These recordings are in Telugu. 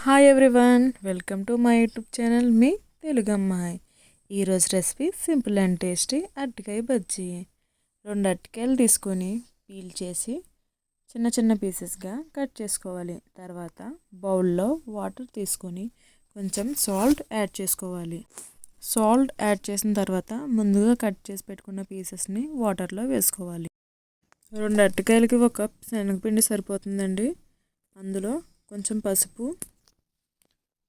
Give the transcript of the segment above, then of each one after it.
Hi everyone, welcome to my YouTube channel మీ తెలుగు అమ్మాయి. ఈరోజు రెసిపీ సింపుల్ అండ్ టేస్టీ అరటికాయ బజ్జీ. 2 అరటికాయలు తీసుకొని పీల్ చేసి చిన్న చిన్న పీసెస్గా కట్ చేసుకోవాలి. తర్వాత బౌల్లో వాటర్ తీసుకొని కొంచెం సాల్ట్ యాడ్ చేసుకోవాలి. సాల్ట్ యాడ్ చేసిన తర్వాత ముందుగా కట్ చేసి పెట్టుకున్న పీసెస్ని వాటర్లో వేసుకోవాలి. 2 అరటికాయలకి ఒక కప్ శనగపిండి సరిపోతుందండి. అందులో కొంచెం పసుపు,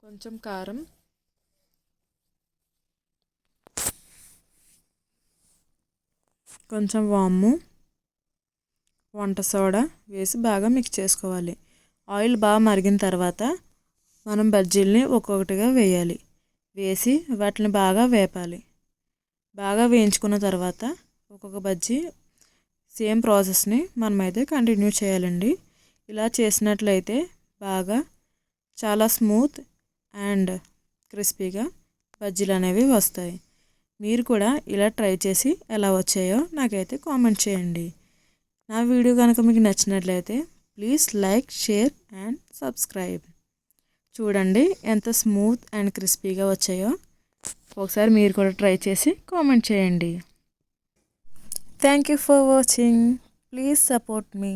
కొంచెం కారం, కొంచెం వాము, వంట సోడా వేసి బాగా మిక్స్ చేసుకోవాలి. ఆయిల్ బాగా మరిగిన తర్వాత మనం బజ్జీల్ని ఒక్కొక్కటిగా వేయాలి. వేసి వాటిని బాగా వేపాలి. బాగా వేయించుకున్న తర్వాత ఒక్కొక్క బజ్జీ సేమ్ ప్రాసెస్ని మనమైతే కంటిన్యూ చేయాలండి. ఇలా చేసినట్లయితే బాగా చాలా స్మూత్ అండ్ క్రిస్పీగా బజ్జీలు అనేవి వస్తాయి. మీరు కూడా ఇలా ట్రై చేసి ఎలా వచ్చాయో నాకైతే కామెంట్ చేయండి. నా వీడియో కనుక మీకు నచ్చినట్లయితే please like, share and subscribe. చూడండి ఎంత స్మూత్ అండ్ క్రిస్పీగా వచ్చాయో. ఒకసారి మీరు కూడా ట్రై చేసి కామెంట్ చేయండి. Thank you for watching. Please support me.